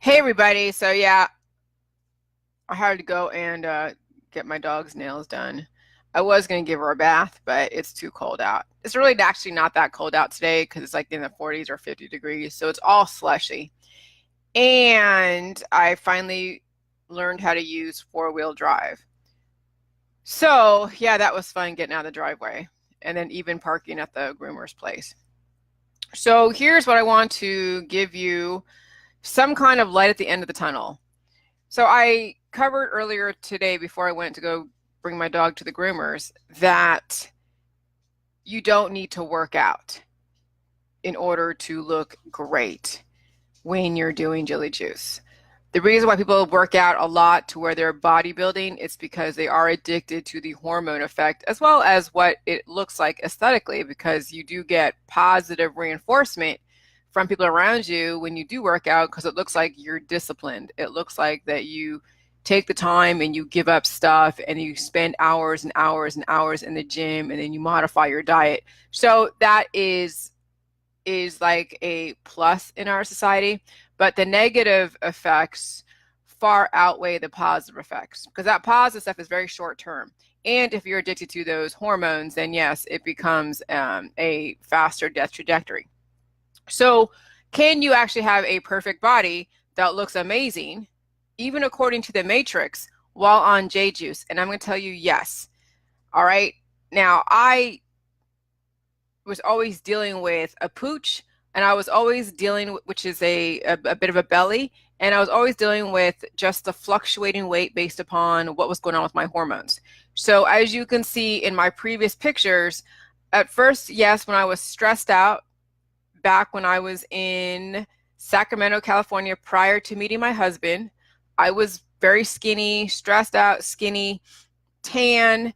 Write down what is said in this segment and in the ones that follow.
Hey everybody. So yeah, I had to go and get my dog's nails done. I was gonna give her a bath, but it's too cold out. It's really actually not that cold out today because it's like in the 40s or 50 degrees, so it's all slushy. And I finally learned how to use four-wheel drive. So yeah, that was fun getting out of the driveway and then even parking at the groomer's place. So here's what I want to give you some kind of light at the end of the tunnel. So I covered earlier today before I went to go bring my dog to the groomers that you don't need to work out in order to look great when you're doing Jilly Juice. The reason why people work out a lot to where they're bodybuilding, it's because they are addicted to the hormone effect as well as what it looks like aesthetically, because you do get positive reinforcement from people around you when you do work out because it looks like you're disciplined. It looks like that you take the time and you give up stuff and you spend hours and hours and hours in the gym and then you modify your diet. So that is like a plus in our society, but the negative effects far outweigh the positive effects because that positive stuff is very short term. And if you're addicted to those hormones, then yes, it becomes a faster death trajectory. So, can you actually have a perfect body that looks amazing, even according to the Matrix, while on jjuice? And I'm going to tell you yes. All right. Now, I was always dealing with a pooch, and I was always dealing with, which is a bit of a belly, and I was always dealing with just the fluctuating weight based upon what was going on with my hormones. So as you can see in my previous pictures, at first, yes, when I was stressed out, back when I was in Sacramento, California, prior to meeting my husband, I was very skinny, stressed out, skinny, tan,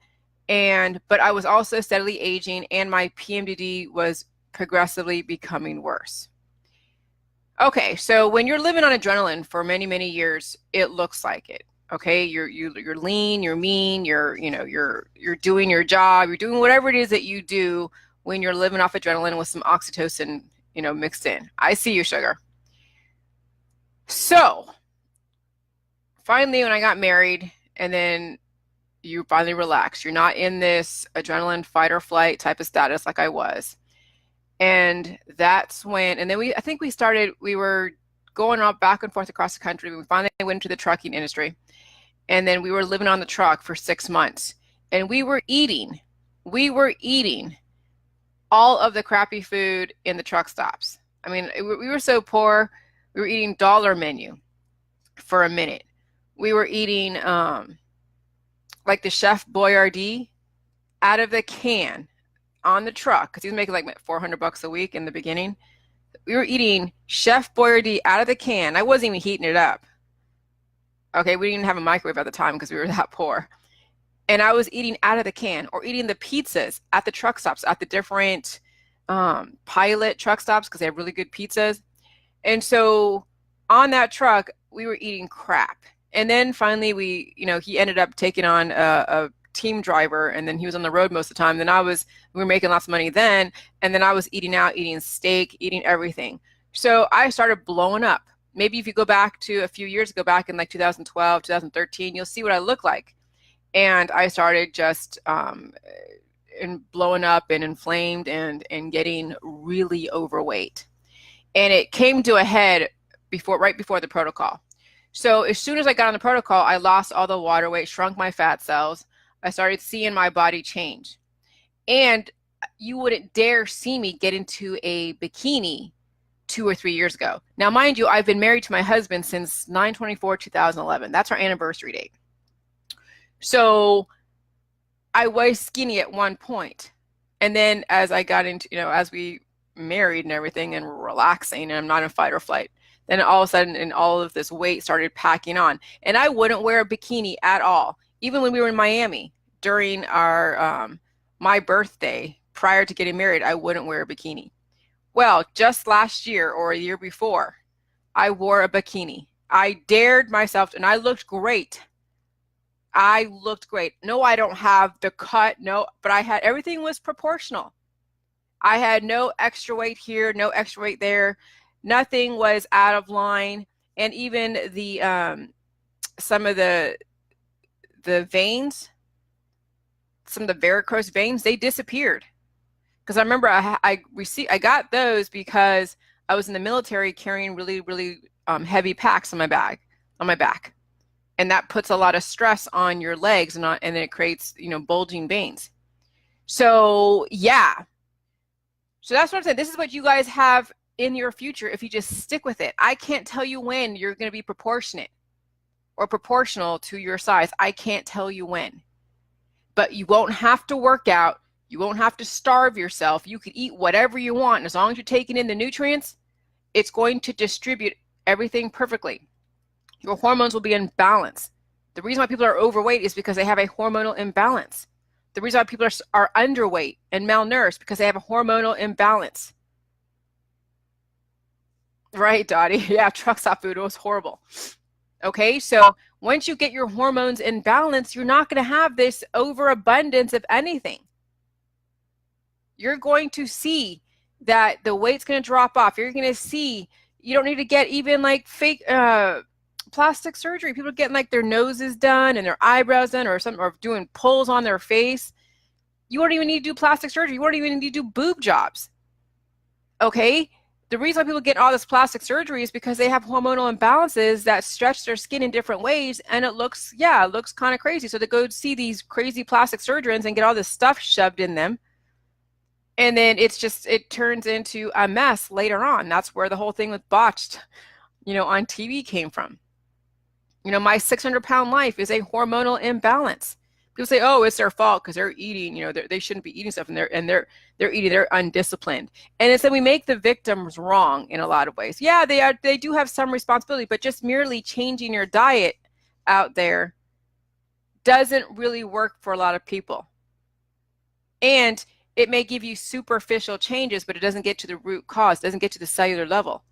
but I was also steadily aging and my PMDD was progressively becoming worse. Okay, so when you're living on adrenaline for many, many years, it looks like it. Okay, you're lean, you're mean, you're doing your job, you're doing whatever it is that you do when you're living off adrenaline with some oxytocin, mixed in. I see you, sugar. So finally, when I got married, and then you finally relax. You're not in this adrenaline fight or flight type of status like I was. And that's when, and then I think we were going up back and forth across the country. We finally went into the trucking industry. And then we were living on the truck for 6 months. And we were eating all of the crappy food in the truck stops. I mean, we were so poor, we were eating dollar menu for a minute. We were eating, like the Chef Boyardee out of the can on the truck because he was making like $400 a week in the beginning. We were eating Chef Boyardee out of the can. I wasn't even heating it up. Okay, we didn't even have a microwave at the time because we were that poor. And I was eating out of the can or eating the pizzas at the truck stops, at the different pilot truck stops because they have really good pizzas. And so on that truck, we were eating crap. And then finally he ended up taking on a team driver, and then he was on the road most of the time. Then we were making lots of money then, and then I was eating out, eating steak, eating everything. So I started blowing up. Maybe if you go back to a few years ago, back in like 2012, 2013, you'll see what I look like. And I started just blowing up and inflamed and getting really overweight. And it came to a head right before the protocol. So as soon as I got on the protocol, I lost all the water weight, shrunk my fat cells. I started seeing my body change. And you wouldn't dare see me get into a bikini 2 or 3 years ago. Now, mind you, I've been married to my husband since 9/24/2011. That's our anniversary date. So I was skinny at one point. And then as I got into, as we married and everything and we're relaxing and I'm not in fight or flight, then all of a sudden, and all of this weight started packing on. And I wouldn't wear a bikini at all. Even when we were in Miami during my birthday, prior to getting married, I wouldn't wear a bikini. Well, just last year or a year before, I wore a bikini. I dared myself, and I looked great. I looked great. No, I don't have the cut, no, but everything was proportional. I had no extra weight here, no extra weight there. Nothing was out of line. and even the some of the veins, some of the varicose veins, they disappeared. Because I remember I got those because I was in the military carrying really, really heavy packs on my back, and that puts a lot of stress on your legs, and then it creates, bulging veins. So yeah, so that's what I'm saying. This is what you guys have in your future if you just stick with it. I can't tell you when you're going to be proportionate or proportional to your size. I can't tell you when, but you won't have to work out. You won't have to starve yourself. You can eat whatever you want. And as long as you're taking in the nutrients, it's going to distribute everything perfectly. Your hormones will be in balance. The reason why people are overweight is because they have a hormonal imbalance. The reason why people are underweight and malnourished because they have a hormonal imbalance. Right, Dottie? Yeah, truck stop food was horrible. Okay, so once you get your hormones in balance, you're not going to have this overabundance of anything. You're going to see that the weight's going to drop off. You're going to see you don't need to get even like fake plastic surgery. People are getting like their noses done and their eyebrows done or something, or doing pulls on their face. You won't even need to do plastic surgery. You won't even need to do boob jobs. Okay? The reason why people get all this plastic surgery is because they have hormonal imbalances that stretch their skin in different ways, and it looks kind of crazy. So they go see these crazy plastic surgeons and get all this stuff shoved in them. And then it turns into a mess later on. That's where the whole thing with botched, on TV came from. My 600-pound life is a hormonal imbalance. People say, "Oh, it's their fault because they're eating. They shouldn't be eating stuff, and they're eating. They're undisciplined." And it's that we make the victims wrong in a lot of ways. Yeah, they do have some responsibility, but just merely changing your diet out there doesn't really work for a lot of people. And it may give you superficial changes, but it doesn't get to the root cause, doesn't get to the cellular level.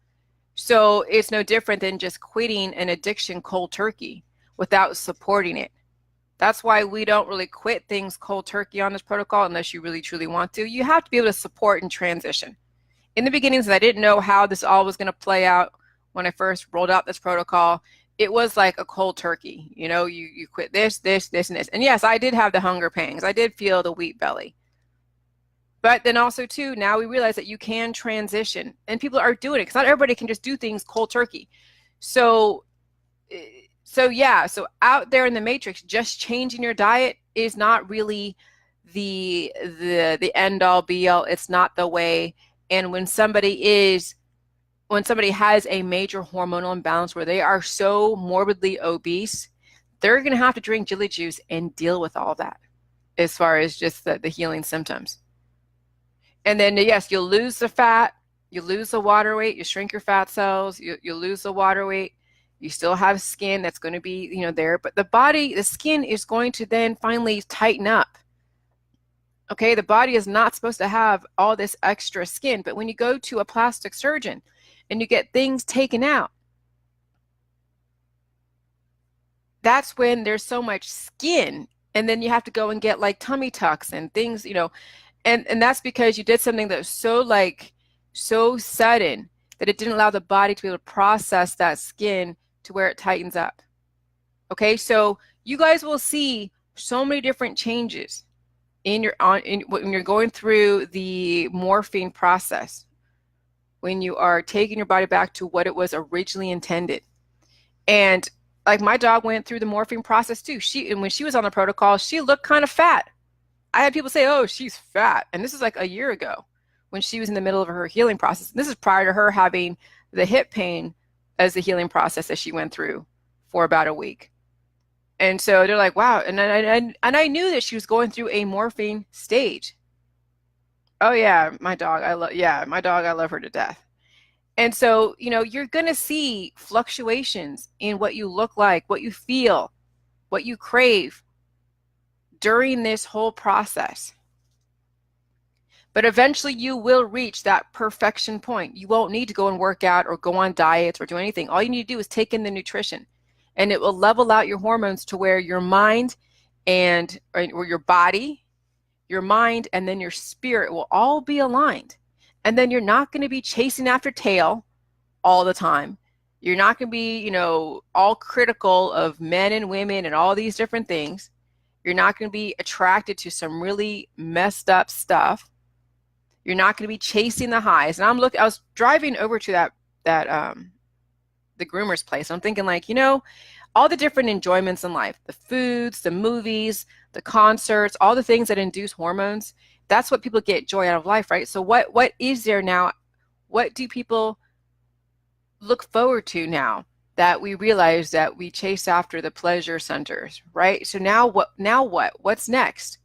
So it's no different than just quitting an addiction cold turkey without supporting it. That's why we don't really quit things cold turkey on this protocol unless you really truly want to. You have to be able to support and transition. In the beginnings, I didn't know how this all was going to play out when I first rolled out this protocol. It was like a cold turkey. You quit this, and this. And yes, I did have the hunger pangs. I did feel the wheat belly. But then also, too, now we realize that you can transition. And people are doing it because not everybody can just do things cold turkey. So out there in the matrix, just changing your diet is not really the end all be all. It's not the way. And when somebody has a major hormonal imbalance where they are so morbidly obese, they're going to have to drink jjuice and deal with all that as far as just the healing symptoms. And then, yes, you'll lose the fat, you lose the water weight, you shrink your fat cells, you lose the water weight. You still have skin that's going to be, there, but the skin is going to then finally tighten up. Okay, the body is not supposed to have all this extra skin, but when you go to a plastic surgeon and you get things taken out, that's when there's so much skin, and then you have to go and get like tummy tucks and things, and that's because you did something that was so sudden that it didn't allow the body to be able to process that skin to where it tightens up. Okay, so you guys will see so many different changes when you're going through the morphine process, when you are taking your body back to what it was originally intended. And like my dog went through the morphine process too. And when she was on the protocol, she looked kind of fat. I had people say, "Oh, she's fat." And this is like a year ago when she was in the middle of her healing process. This is prior to her having the hip pain as the healing process that she went through for about a week. And so they're like, "Wow." And I knew that she was going through a morphine stage. Oh yeah, my dog, I love her to death. And so, you're going to see fluctuations in what you look like, what you feel, what you crave during this whole process. But eventually you will reach that perfection point. You won't need to go and work out or go on diets or do anything. All you need to do is take in the nutrition, and it will level out your hormones to where your mind or your body, your mind, and then your spirit will all be aligned. And then you're not going to be chasing after tail all the time. You're not going to be, all critical of men and women and all these different things. You're not going to be attracted to some really messed up stuff. You're not going to be chasing the highs. And I was driving over to the groomer's place. I'm thinking like, all the different enjoyments in life, the foods, the movies, the concerts, all the things that induce hormones. That's what people get joy out of life, right? So what is there now? What do people look forward to now that we realize that we chase after the pleasure centers, right? So now what? What's next?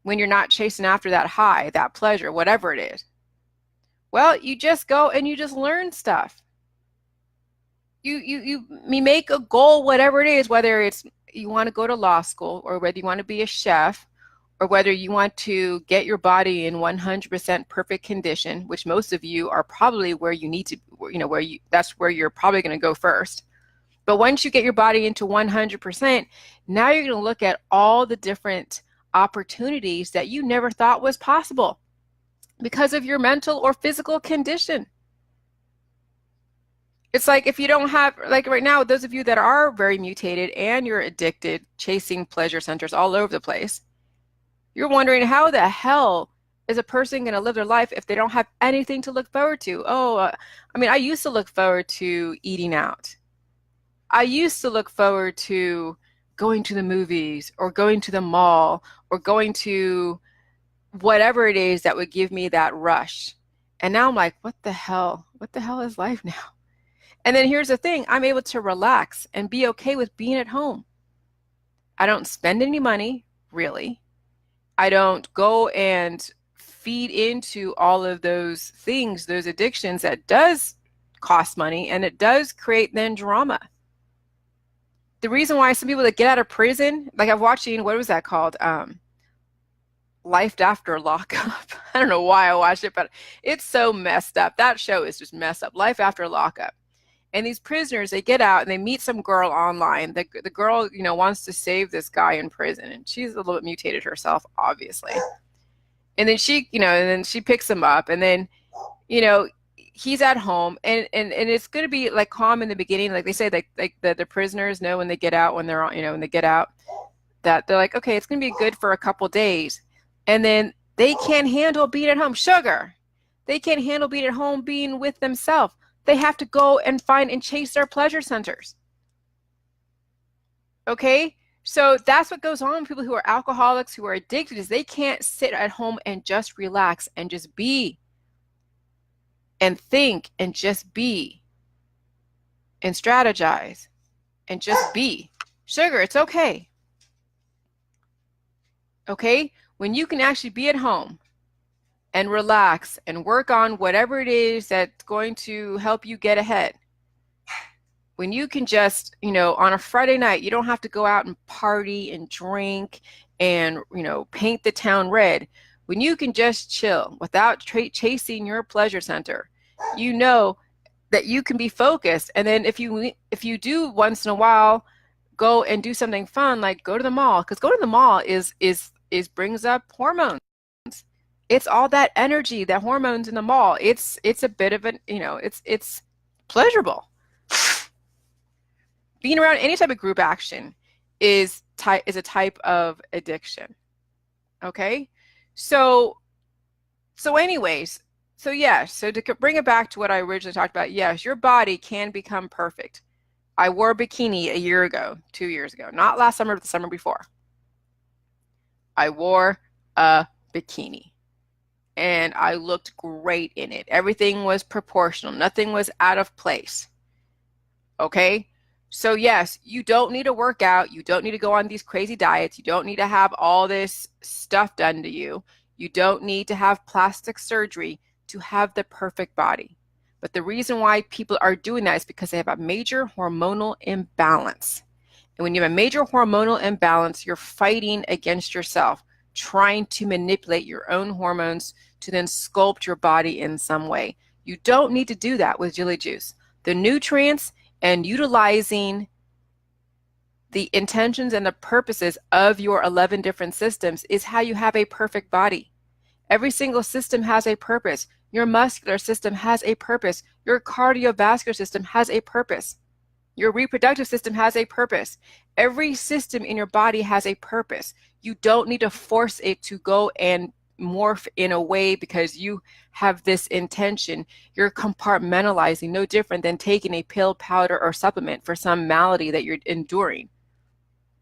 When you're not chasing after that high, that pleasure, whatever it is. Well, you just go and you just learn stuff. You make a goal, whatever it is, whether it's you want to go to law school or whether you want to be a chef or whether you want to get your body in 100% perfect condition, which most of you are probably where you need to, that's where you're probably going to go first. But once you get your body into 100%, now you're going to look at all the different opportunities that you never thought was possible because of your mental or physical condition. It's like if you don't have, like right now, those of you that are very mutated and you're addicted, chasing pleasure centers all over the place, you're wondering how the hell is a person going to live their life if they don't have anything to look forward to? I used to look forward to eating out. I used to look forward to going to the movies or going to the mall or going to whatever it is that would give me that rush. And now I'm like, what the hell? What the hell is life now? And then here's the thing, I'm able to relax and be okay with being at home. I don't spend any money, really. I don't go and feed into all of those things, those addictions that does cost money and it does create then drama. The reason why some people that get out of prison, like I've watching, what was that called? Life After Lockup. I don't know why I watched it, but it's so messed up. That show is just messed up. Life After Lockup. And these prisoners, they get out and they meet some girl online. The girl, wants to save this guy in prison, and she's a little bit mutated herself, obviously. And then she picks him up, and then, he's at home, and it's going to be like calm in the beginning. Like they say, like the prisoners know when they get out, when they're on, when they get out, that they're like, okay, it's going to be good for a couple days, and then they can't handle being at home. Sugar, they can't handle being at home, being with themselves. They have to go and find and chase their pleasure centers. Okay? So that's what goes on with people who are alcoholics, who are addicted, is they can't sit at home and just relax and just be and think and just be and strategize and just be. Sugar, it's okay. Okay? When you can actually be at home and relax and work on whatever it is that's going to help you get ahead. When you can just, on a Friday night, you don't have to go out and party and drink and, paint the town red. When you can just chill without chasing your pleasure center, you know that you can be focused. And then if you do once in a while go and do something fun, like go to the mall, because going to the mall is brings up hormones. It's all that energy, that hormones in the mall. It's a bit of an, it's pleasurable. Being around any type of group action is a type of addiction. Okay? So anyways, so to bring it back to what I originally talked about, yes, your body can become perfect. I wore a bikini a year ago, 2 years ago, not last summer, but the summer before. I wore a bikini. And I looked great in it. Everything was proportional. Nothing was out of place. Okay? So yes, you don't need to work out. You don't need to go on these crazy diets. You don't need to have all this stuff done to you. You don't need to have plastic surgery to have the perfect body. But the reason why people are doing that is because they have a major hormonal imbalance. And when you have a major hormonal imbalance, you're fighting against yourself, trying to manipulate your own hormones to then sculpt your body in some way. You don't need to do that with Jilly Juice. The nutrients and utilizing the intentions and the purposes of your 11 different systems is how you have a perfect body. Every single system has a purpose. Your muscular system has a purpose. Your cardiovascular system has a purpose. Your reproductive system has a purpose. Every system in your body has a purpose. You don't need to force it to go and morph in a way because you have this intention. You're compartmentalizing, no different than taking a pill, powder, or supplement for some malady that you're enduring.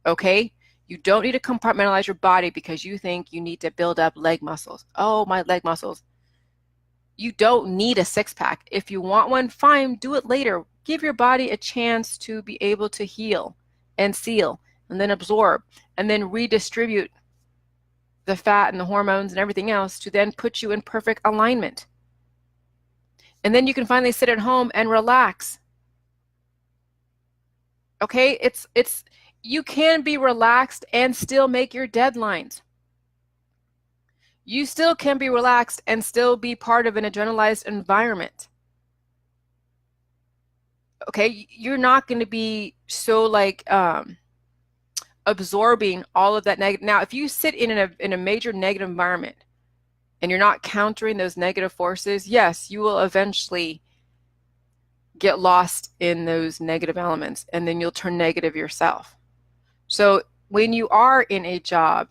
Okay? You don't need to compartmentalize your body because you think you need to build up leg muscles. Oh, my leg muscles. You don't need a six pack. If you want one, fine, do it later. Give your body a chance to be able to heal and seal and then absorb and then redistribute the fat and the hormones and everything else to then put you in perfect alignment. And then you can finally sit at home and relax. Okay? You can be relaxed and still make your deadlines. You still can be relaxed and still be part of an adrenalized environment. Okay, you're not going to be so like absorbing all of that negative. Now, if you sit in a major negative environment and you're not countering those negative forces, yes, you will eventually get lost in those negative elements and then you'll turn negative yourself. So when you are in a job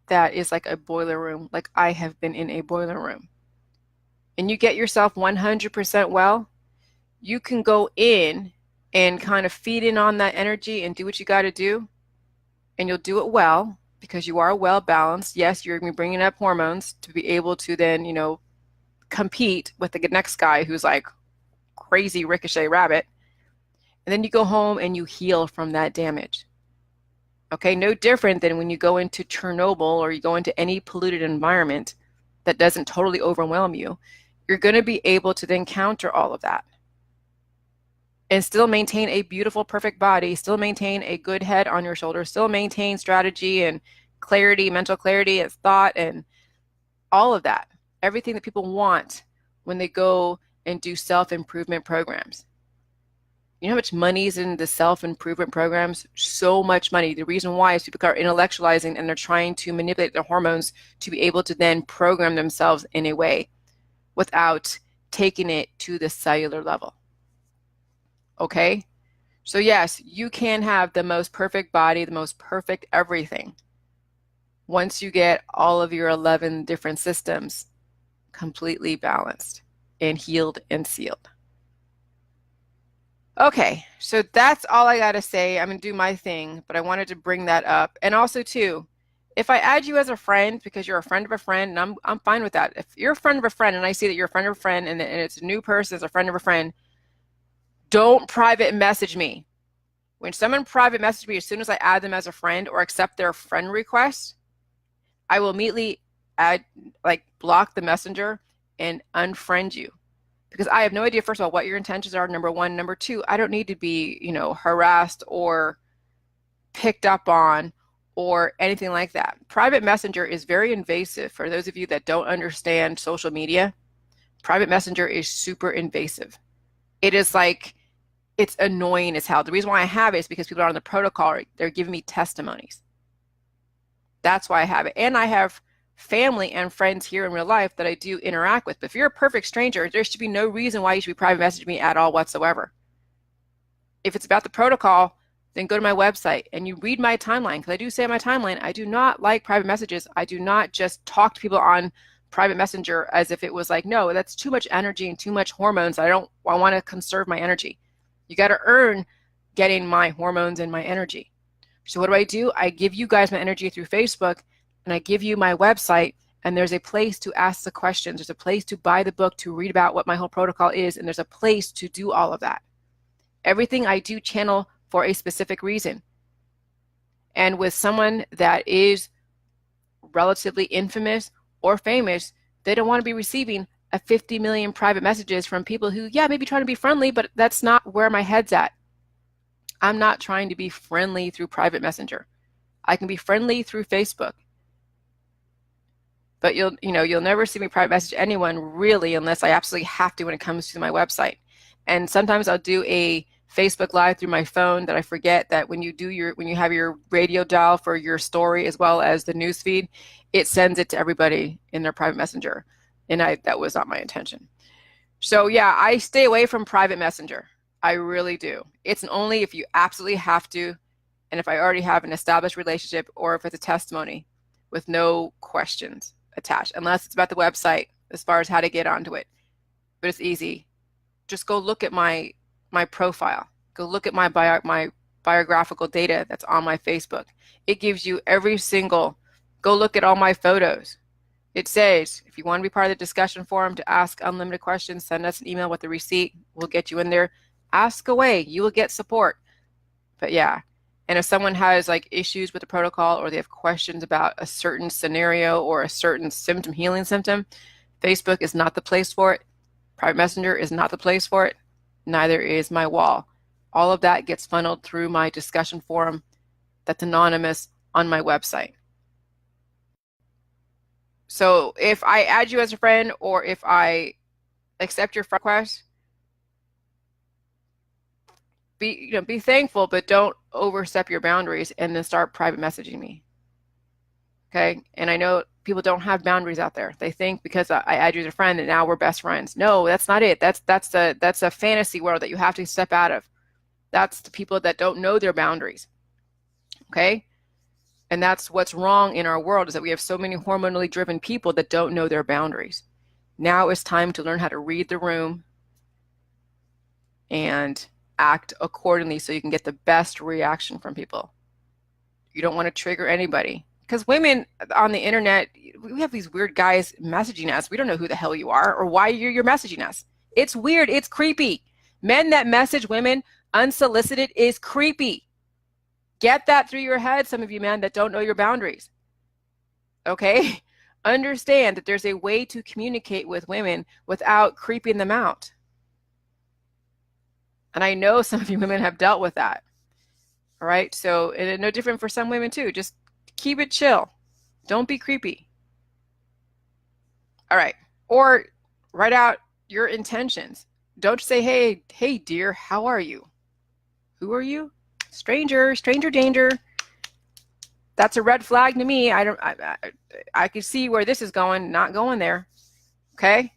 that is like a boiler room, like I have been in a boiler room, and you get yourself 100% well, you can go in and kind of feed in on that energy and do what you got to do, and you'll do it well because you are well balanced. Yes, you're going to be bringing up hormones to be able to then, compete with the next guy who's like crazy ricochet rabbit. And then you go home and you heal from that damage. Okay, no different than when you go into Chernobyl or you go into any polluted environment that doesn't totally overwhelm you. You're going to be able to then counter all of that and still maintain a beautiful, perfect body, still maintain a good head on your shoulders, still maintain strategy and clarity, mental clarity and thought and all of that. Everything that people want when they go and do self-improvement programs. You know how much money is in the self-improvement programs? So much money. The reason why is people are intellectualizing and they're trying to manipulate their hormones to be able to then program themselves in a way without taking it to the cellular level. Okay? So yes, you can have the most perfect body, the most perfect everything once you get all of your 11 different systems completely balanced and healed and sealed. Okay, so that's all I got to say. I'm going to do my thing, but I wanted to bring that up. And also, too, if I add you as a friend because you're a friend of a friend, and I'm fine with that. If you're a friend of a friend and I see that you're a friend of a friend and it's a new person as a friend of a friend, don't private message me. When someone private message me, as soon as I add them as a friend or accept their friend request, I will immediately block the messenger and unfriend you. Because I have no idea, first of all, what your intentions are, number one. Number two, I don't need to be, harassed or picked up on or anything like that. Private messenger is very invasive. For those of you that don't understand social media, private messenger is super invasive. It is like, it's annoying as hell. The reason why I have it is because people are on the protocol. They're giving me testimonies. That's why I have it. And I have family and friends here in real life that I do interact with. But if you're a perfect stranger, there should be no reason why you should be private messaging me at all whatsoever. If it's about the protocol, then go to my website and you read my timeline, because I do say on my timeline, I do not like private messages. I do not just talk to people on private messenger as if it was like, no, that's too much energy and too much hormones. I want to conserve my energy. You got to earn getting my hormones and my energy. So what do? I give you guys my energy through Facebook, and I give you my website, and there's a place to ask the questions. There's a place to buy the book, to read about what my whole protocol is, and there's a place to do all of that. Everything I do channel for a specific reason. And with someone that is relatively infamous or famous, they don't want to be receiving a 50 million private messages from people who, yeah, maybe trying to be friendly, but that's not where my head's at. I'm not trying to be friendly through private messenger. I can be friendly through Facebook. But you'll never see me private message anyone really unless I absolutely have to when it comes to my website. And sometimes I'll do a Facebook Live through my phone that I forget that when you have your radio dial for your story as well as the news feed, it sends it to everybody in their private messenger. And that was not my intention. So yeah, I stay away from private messenger. I really do. It's only if you absolutely have to, and if I already have an established relationship, or if it's a testimony with no questions attached, unless it's about the website as far as how to get onto it. But it's easy. Just go look at my profile. Go look at my biographical data that's on my Facebook. It gives you every single, go look at all my photos. It says, if you want to be part of the discussion forum to ask unlimited questions, send us an email with the receipt. We'll get you in there. Ask away. You will get support. But yeah. And if someone has like issues with the protocol, or they have questions about a certain scenario or a certain symptom, healing symptom, Facebook is not the place for it. Private Messenger is not the place for it. Neither is my wall. All of that gets funneled through my discussion forum that's anonymous on my website. So if I add you as a friend, or if I accept your friend request, be thankful, but don't overstep your boundaries and then start private messaging me. Okay? And I know people don't have boundaries out there. They think because I add you as a friend that now we're best friends. No, that's not it. That's a fantasy world that you have to step out of. That's the people that don't know their boundaries. Okay? And that's what's wrong in our world, is that we have so many hormonally driven people that don't know their boundaries. Now it's time to learn how to read the room and act accordingly so you can get the best reaction from people. You don't want to trigger anybody. Because women on the internet, we have these weird guys messaging us. We don't know who the hell you are or why you're messaging us. It's weird. It's creepy. Men that message women unsolicited is creepy. Get that through your head, some of you men that don't know your boundaries. Okay? Understand that there's a way to communicate with women without creeping them out. And I know some of you women have dealt with that. All right? So, and no different for some women too. Just keep it chill. Don't be creepy. All right. Or write out your intentions. Don't say, hey, dear, how are you? Who are you? Stranger danger. That's a red flag to me. I can see where this is going, not going there. Okay?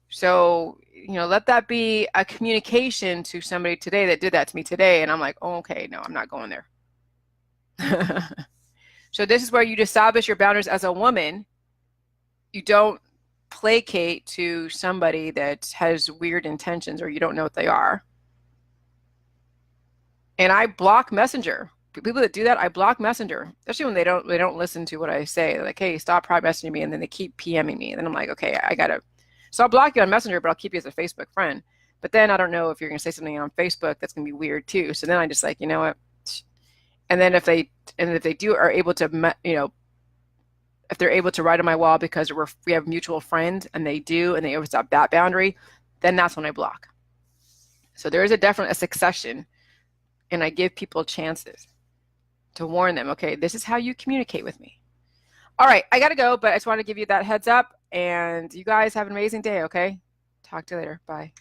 So, let that be a communication to somebody today that did that to me today. And I'm like, oh, okay, no, I'm not going there. So this is where you establish your boundaries as a woman. You don't placate to somebody that has weird intentions or you don't know what they are. And I block Messenger. People that do that, I block Messenger, especially when they don't listen to what I say. They're like, hey, stop private messaging me, and then they keep PMing me. And then I'm like, okay, so I'll block you on Messenger, but I'll keep you as a Facebook friend. But then I don't know if you're going to say something on Facebook that's going to be weird too. So then I just like, you know what? And then if they are able to, if they're able to write on my wall because we have mutual friends and they overstep that boundary, then that's when I block. So there is definitely a succession, and I give people chances to warn them, okay, this is how you communicate with me. All right, I got to go, but I just want to give you that heads up, and you guys have an amazing day, okay? Talk to you later. Bye.